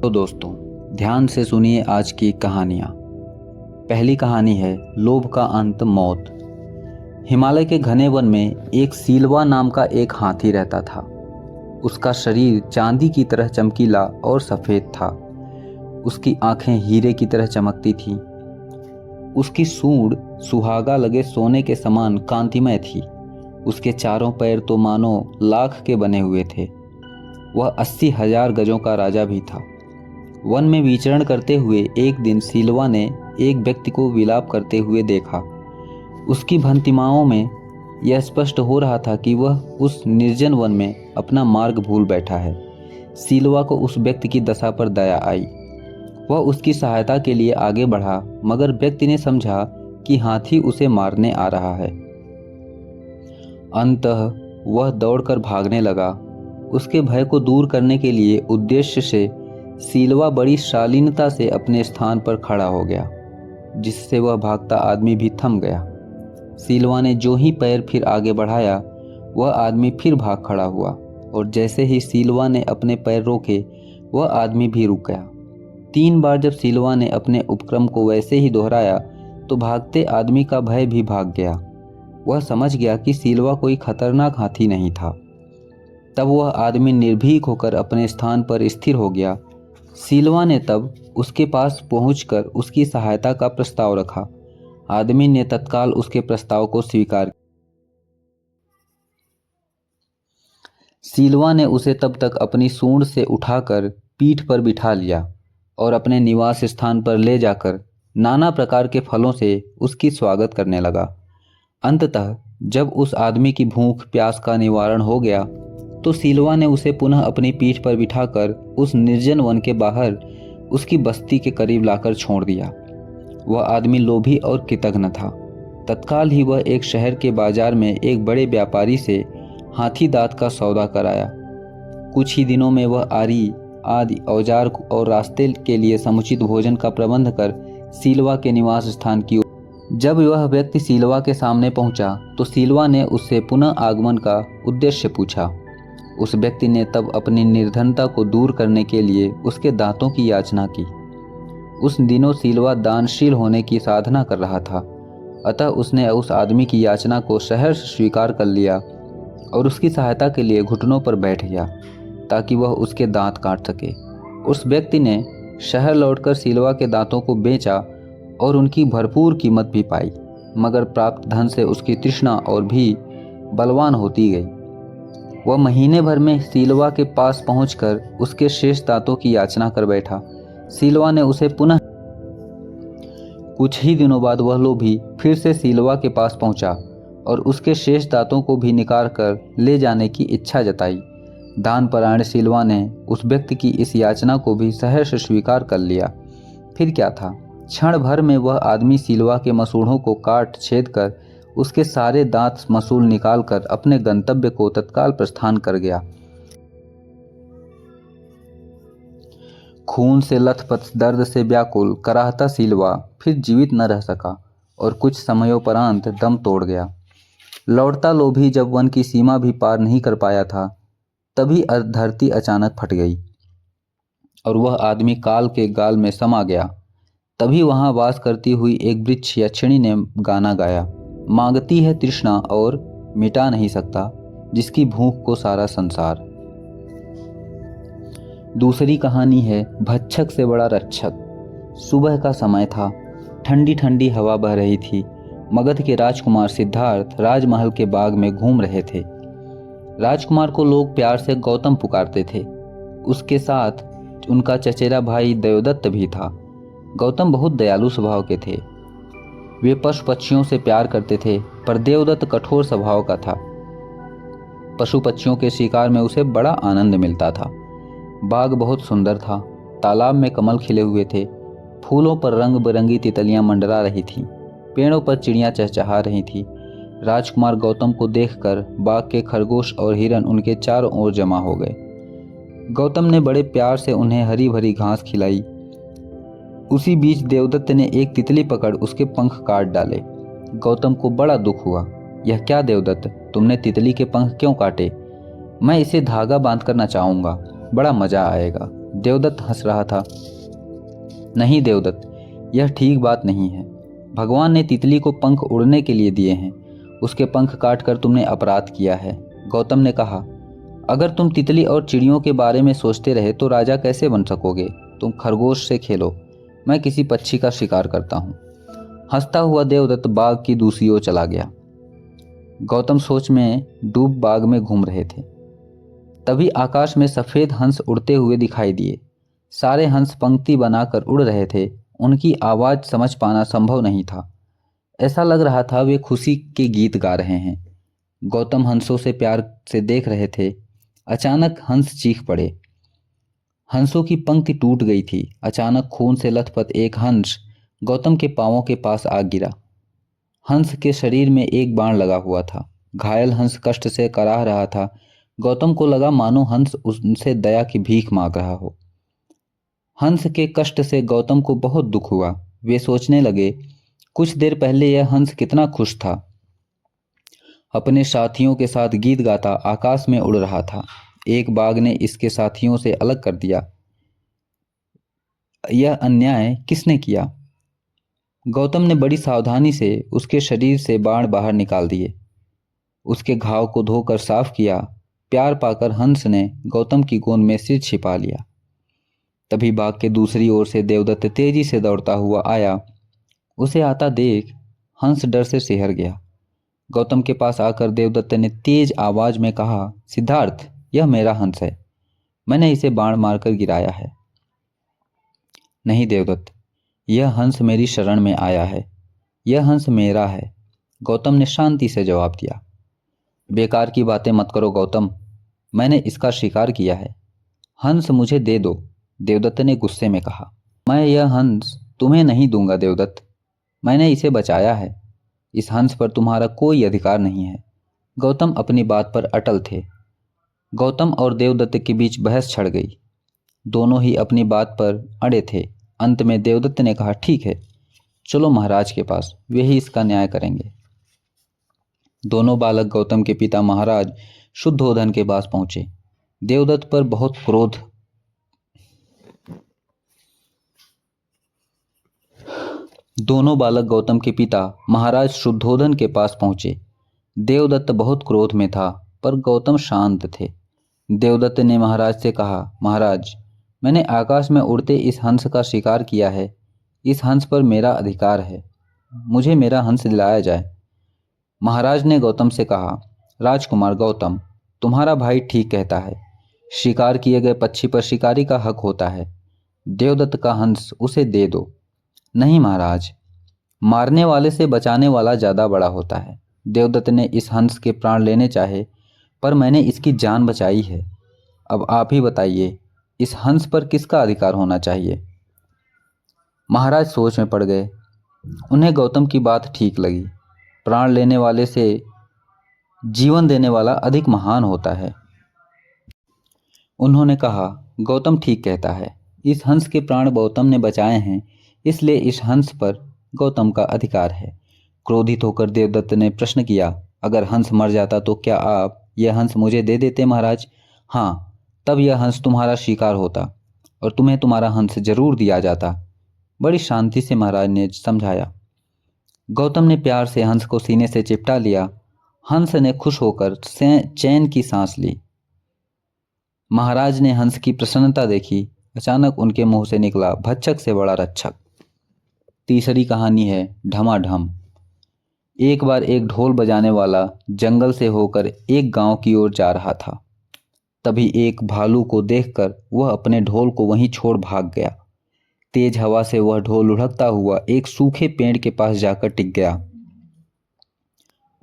तो दोस्तों, ध्यान से सुनिए आज की कहानियाँ। पहली कहानी है लोभ का अंत, मौत। हिमालय के घने वन में एक सीलवा नाम का एक हाथी रहता था। उसका शरीर चांदी की तरह चमकीला और सफ़ेद था। उसकी आंखें हीरे की तरह चमकती थीं। उसकी सूंड सुहागा लगे सोने के समान कांतिमय थी। उसके चारों पैर तो मानो लाख के बने हुए थे। वह 80,000 गजों का राजा भी था। वन में विचरण करते हुए एक दिन सीलवा ने एक व्यक्ति को विलाप करते हुए देखा। उसकी भंतिमाओं में यह स्पष्ट हो रहा था कि वह उस निर्जन वन में अपना मार्ग भूल बैठा है। सीलवा को उस व्यक्ति की दशा पर दया आई। वह उसकी सहायता के लिए आगे बढ़ा, मगर व्यक्ति ने समझा कि हाथी उसे मारने आ रहा है। अंततः वह दौड़कर भागने लगा। उसके भय को दूर करने के लिए उद्देश्य से सीलवा बड़ी शालीनता से अपने स्थान पर खड़ा हो गया, जिससे वह भागता आदमी भी थम गया। सीलवा ने जो ही पैर फिर आगे बढ़ाया, वह आदमी फिर भाग खड़ा हुआ, और जैसे ही सीलवा ने अपने पैर रोके, वह आदमी भी रुक गया। 3 बार जब सीलवा ने अपने उपक्रम को वैसे ही दोहराया, तो भागते आदमी का भय भी भाग गया। वह समझ गया कि सीलवा कोई खतरनाक हाथी नहीं था। तब वह आदमी निर्भीक होकर अपने स्थान पर स्थिर हो गया। सीलवा ने तब उसके पास पहुंचकर उसकी सहायता का प्रस्ताव रखा। आदमी ने तत्काल उसके प्रस्ताव को स्वीकार किया। सीलवा ने उसे तब तक अपनी सूंड से उठाकर पीठ पर बिठा लिया और अपने निवास स्थान पर ले जाकर नाना प्रकार के फलों से उसकी स्वागत करने लगा। अंततः जब उस आदमी की भूख प्यास का निवारण हो गया, तो सीलवा ने उसे पुनः अपनी पीठ पर बिठाकर उस निर्जन वन के बाहर उसकी बस्ती के करीब लाकर छोड़ दिया। वह आदमी लोभी और कृतघ्न था। तत्काल ही वह एक शहर के बाजार में एक बड़े व्यापारी से हाथी दांत का सौदा कराया। कुछ ही दिनों में वह आरी आदि औजार और रास्ते के लिए समुचित भोजन का प्रबंध कर सीलवा के निवास स्थान की ओर। जब वह व्यक्ति सीलवा के सामने पहुंचा, तो सीलवा ने उससे पुनः आगमन का उद्देश्य पूछा। उस व्यक्ति ने तब अपनी निर्धनता को दूर करने के लिए उसके दांतों की याचना की। उस दिनों सीलवा दानशील होने की साधना कर रहा था, अतः उसने उस आदमी की याचना को सहर्ष स्वीकार कर लिया और उसकी सहायता के लिए घुटनों पर बैठ गया, ताकि वह उसके दांत काट सके। उस व्यक्ति ने शहर लौटकर सीलवा के दांतों को बेचा और उनकी भरपूर कीमत भी पाई, मगर प्राप्त धन से उसकी तृष्णा और भी बलवान होती गई। वह महीने भर में सीलवा के पास पहुंचकर उसके शेष दांतों की याचना कर बैठा। सीलवा ने उसे पुनः। कुछ ही दिनों बाद वह लोभी फिर से सीलवा के पास पहुंचा और उसके शेष दांतों को भी निकाल कर ले जाने की इच्छा जताई। दान परायण सीलवा ने उस व्यक्ति की इस याचना को भी सहर्ष स्वीकार कर लिया। फिर क्या था, क्षण भर में वह आदमी सीलवा के मसूड़ों को काट छेद कर उसके सारे दांत मसूल निकालकर अपने गंतव्य को तत्काल प्रस्थान कर गया। खून से लथपथ, दर्द से व्याकुल कराहता सीलवा फिर जीवित न रह सका और कुछ समयोपरांत दम तोड़ गया। लौटता लोभी जब वन की सीमा भी पार नहीं कर पाया था, तभी धरती अचानक फट गई और वह आदमी काल के गाल में समा गया। तभी वहां वास करती हुई एक वृक्ष यक्षिणी ने गाना गाया। मांगती है तृष्णा और मिटा नहीं सकता जिसकी भूख को सारा संसार। दूसरी कहानी है भक्षक से बड़ा रक्षक। सुबह का समय था। ठंडी ठंडी हवा बह रही थी। मगध के राजकुमार सिद्धार्थ राजमहल के बाग में घूम रहे थे। राजकुमार को लोग प्यार से गौतम पुकारते थे। उसके साथ उनका चचेरा भाई देवदत्त भी था। गौतम बहुत दयालु स्वभाव के थे। वे पशु पक्षियों से प्यार करते थे, पर देवदत्त कठोर स्वभाव का था। पशु पक्षियों के शिकार में उसे बड़ा आनंद मिलता था। बाग बहुत सुंदर था। तालाब में कमल खिले हुए थे। फूलों पर रंग बिरंगी तितलियां मंडरा रही थीं। पेड़ों पर चिड़ियां चहचहा रही थीं। राजकुमार गौतम को देखकर बाग के खरगोश और हिरन उनके चारों ओर जमा हो गए। गौतम ने बड़े प्यार से उन्हें हरी भरी घास खिलाई। उसी बीच देवदत्त ने एक तितली पकड़ उसके पंख काट डाले। गौतम को बड़ा दुख हुआ। यह क्या देवदत्त, तुमने तितली के पंख क्यों काटे? मैं इसे धागा बांध कर नचाऊंगा, बड़ा मजा आएगा। देवदत्त हंस रहा था। नहीं देवदत्त, यह ठीक बात नहीं है। भगवान ने तितली को पंख उड़ने के लिए दिए हैं, उसके पंख काटकर तुमने अपराध किया है। गौतम ने कहा, अगर तुम तितली और चिड़ियों के बारे में सोचते रहे तो राजा कैसे बन सकोगे। तुम खरगोश से खेलो, मैं किसी पक्षी का शिकार करता हूँ। हंसता हुआ देवदत्त बाग की दूसरी ओर चला गया। गौतम सोच में डूब बाग में घूम रहे थे। तभी आकाश में सफ़ेद हंस उड़ते हुए दिखाई दिए। सारे हंस पंक्ति बनाकर उड़ रहे थे। उनकी आवाज़ समझ पाना संभव नहीं था। ऐसा लग रहा था वे खुशी के गीत गा रहे हैं। गौतम हंसों से प्यार से देख रहे थे। अचानक हंस चीख पड़े। हंसों की पंक्ति टूट गई थी। अचानक खून से लथपथ एक हंस गौतम के पांवों के पास आ गिरा। हंस के शरीर में एक बाण लगा हुआ था। घायल हंस कष्ट से कराह रहा था। गौतम को लगा मानो हंस उनसे दया की भीख मांग रहा हो। हंस के कष्ट से गौतम को बहुत दुख हुआ। वे सोचने लगे, कुछ देर पहले यह हंस कितना खुश था, अपने साथियों के साथ गीत गाता आकाश में उड़ रहा था। एक बाघ ने इसके साथियों से अलग कर दिया। यह अन्याय किसने किया। गौतम ने बड़ी सावधानी से उसके शरीर से बाण बाहर निकाल दिए। उसके घाव को धोकर साफ किया। प्यार पाकर हंस ने गौतम की गोद में सिर छिपा लिया। तभी बाग के दूसरी ओर से देवदत्त तेजी से दौड़ता हुआ आया। उसे आता देख हंस डर से सिहर गया। गौतम के पास आकर देवदत्त ने तेज आवाज में कहा, सिद्धार्थ, यह मेरा हंस है। मैंने इसे बाण मारकर गिराया है। नहीं देवदत्त, यह हंस मेरी शरण में आया है। यह हंस मेरा है। गौतम ने शांति से जवाब दिया। बेकार की बातें मत करो गौतम, मैंने इसका शिकार किया है। हंस मुझे दे दो, देवदत्त ने गुस्से में कहा। मैं यह हंस तुम्हें नहीं दूंगा देवदत्त, मैंने इसे बचाया है। इस हंस पर तुम्हारा कोई अधिकार नहीं है। गौतम अपनी बात पर अटल थे। गौतम और देवदत्त के बीच बहस छिड़ गई। दोनों ही अपनी बात पर अड़े थे। अंत में देवदत्त ने कहा, ठीक है, चलो महाराज के पास, वे ही इसका न्याय करेंगे। दोनों बालक गौतम के पिता महाराज शुद्धोधन के पास पहुंचे। देवदत्त पर बहुत क्रोध दोनों बालक गौतम के पिता महाराज शुद्धोधन के पास पहुंचे। देवदत्त बहुत क्रोध में था, पर गौतम शांत थे। देवदत्त ने महाराज से कहा, महाराज, मैंने आकाश में उड़ते इस हंस का शिकार किया है। इस हंस पर मेरा अधिकार है। मुझे मेरा हंस दिलाया जाए। महाराज ने गौतम से कहा, राजकुमार गौतम, तुम्हारा भाई ठीक कहता है। शिकार किए गए पक्षी पर शिकारी का हक होता है। देवदत्त का हंस उसे दे दो। नहीं महाराज, मारने वाले से बचाने वाला ज़्यादा बड़ा होता है। देवदत्त ने इस हंस के प्राण लेने चाहे, पर मैंने इसकी जान बचाई है। अब आप ही बताइए, इस हंस पर किसका अधिकार होना चाहिए। महाराज सोच में पड़ गए। उन्हें गौतम की बात ठीक लगी। प्राण लेने वाले से जीवन देने वाला अधिक महान होता है। उन्होंने कहा, गौतम ठीक कहता है। इस हंस के प्राण गौतम ने बचाए हैं, इसलिए इस हंस पर गौतम का अधिकार है। क्रोधित होकर देवदत्त ने प्रश्न किया, अगर हंस मर जाता तो क्या आप यह हंस मुझे दे देते महाराज। हाँ, तब यह हंस तुम्हारा शिकार होता और तुम्हें तुम्हारा हंस जरूर दिया जाता। बड़ी शांति से महाराज ने समझाया। गौतम ने प्यार से हंस को सीने से चिपटा लिया। हंस ने खुश होकर चैन की सांस ली। महाराज ने हंस की प्रसन्नता देखी। अचानक उनके मुंह से निकला, भक्षक से बड़ा रक्षक। तीसरी कहानी है ढमाढम। एक बार एक ढोल बजाने वाला जंगल से होकर एक गांव की ओर जा रहा था। तभी एक भालू को देखकर वह अपने ढोल को वहीं छोड़ भाग गया। तेज हवा से वह ढोल लुढ़कता हुआ एक सूखे पेड़ के पास जाकर टिक गया।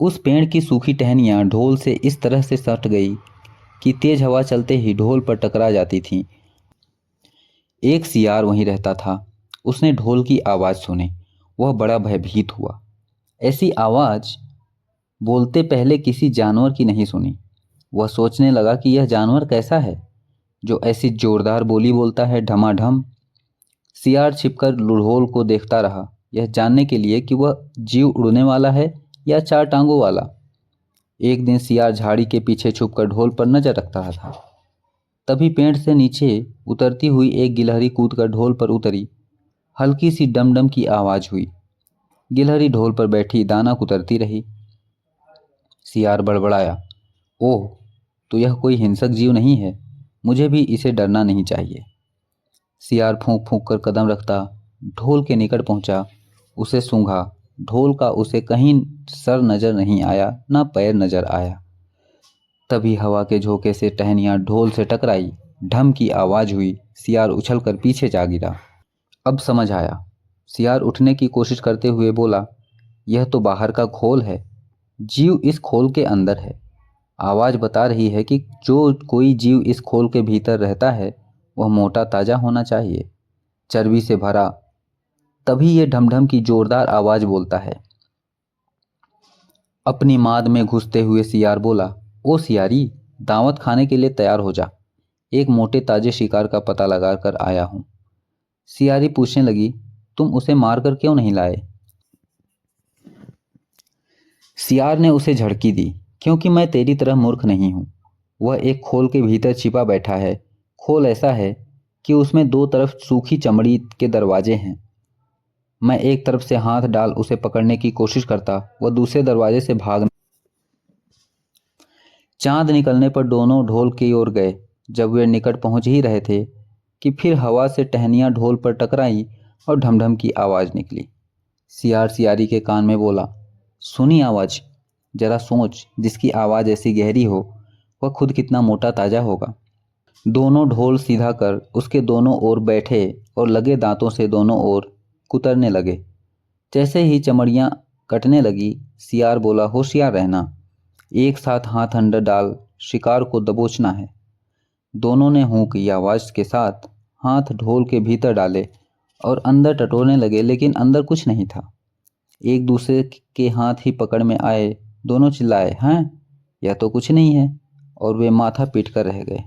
उस पेड़ की सूखी टहनियां ढोल से इस तरह से सट गई कि तेज हवा चलते ही ढोल पर टकरा जाती थीं। एक सियार वहीं रहता था। उसने ढोल की आवाज़ सुनी। वह बड़ा भयभीत हुआ। ऐसी आवाज़ बोलते पहले किसी जानवर की नहीं सुनी। वह सोचने लगा कि यह जानवर कैसा है जो ऐसी जोरदार बोली बोलता है, ढमाढम। सियार छिपकर ढोल को देखता रहा, यह जानने के लिए कि वह जीव उड़ने वाला है या चार टांगों वाला। एक दिन सियार झाड़ी के पीछे छुपकर ढोल पर नजर रखता था। तभी पेड़ से नीचे उतरती हुई एक गिलहरी कूदकर ढोल पर उतरी। हल्की सी डमडम की आवाज हुई। गिलहरी ढोल पर बैठी दाना कुतरती रही। सियार बड़बड़ाया, ओह, तो यह कोई हिंसक जीव नहीं है, मुझे भी इसे डरना नहीं चाहिए। सियार फूंक फूंक कर कदम रखता ढोल के निकट पहुंचा, उसे सूंघा। ढोल का उसे कहीं सर नजर नहीं आया, ना पैर नजर आया। तभी हवा के झोंके से टहनियां ढोल से टकराई। ढम की आवाज हुई। सियार उछलकर पीछे जा गिरा। अब समझ आया। सियार उठने की कोशिश करते हुए बोला, यह तो बाहर का खोल है, जीव इस खोल के अंदर है। आवाज बता रही है कि जो कोई जीव इस खोल के भीतर रहता है वह मोटा ताजा होना चाहिए, चर्बी से भरा। तभी ये ढमढम की जोरदार आवाज बोलता है। अपनी माद में घुसते हुए सियार बोला, ओ सियारी, दावत खाने के लिए तैयार हो जा, एक मोटे ताजे शिकार का पता लगा कर आया हूं। सियारी पूछने लगी, तुम उसे मारकर क्यों नहीं लाए? सियार ने उसे झड़की दी, क्योंकि मैं तेरी तरह मूर्ख नहीं हूं। वह एक खोल के भीतर छिपा बैठा है। खोल ऐसा है कि उसमें दो तरफ सूखी चमड़ी के दरवाजे हैं। मैं एक तरफ से हाथ डाल उसे पकड़ने की कोशिश करता, वह दूसरे दरवाजे से भाग। चांद निकलने पर दोनों ढोल की ओर गए। जब वे निकट पहुंच ही रहे थे कि फिर हवा से टहनियां ढोल पर टकराई और ढमढम की आवाज निकली। सियार सियारी के कान में बोला, सुनी आवाज, जरा सोच, जिसकी आवाज ऐसी गहरी हो वह खुद कितना मोटा ताजा होगा। दोनों ढोल सीधा कर उसके दोनों ओर बैठे और लगे दांतों से दोनों ओर कुतरने लगे। जैसे ही चमड़ियां कटने लगी, सियार बोला, होशियार रहना, एक साथ हाथ अंदर डाल शिकार को दबोचना है। दोनों ने हूं की आवाज के साथ हाथ ढोल के भीतर डाले और अंदर टटोलने लगे, लेकिन अंदर कुछ नहीं था। एक दूसरे के हाथ ही पकड़ में आए। दोनों चिल्लाए, हैं, यह तो कुछ नहीं है, और वे माथा पीट कर रह गए।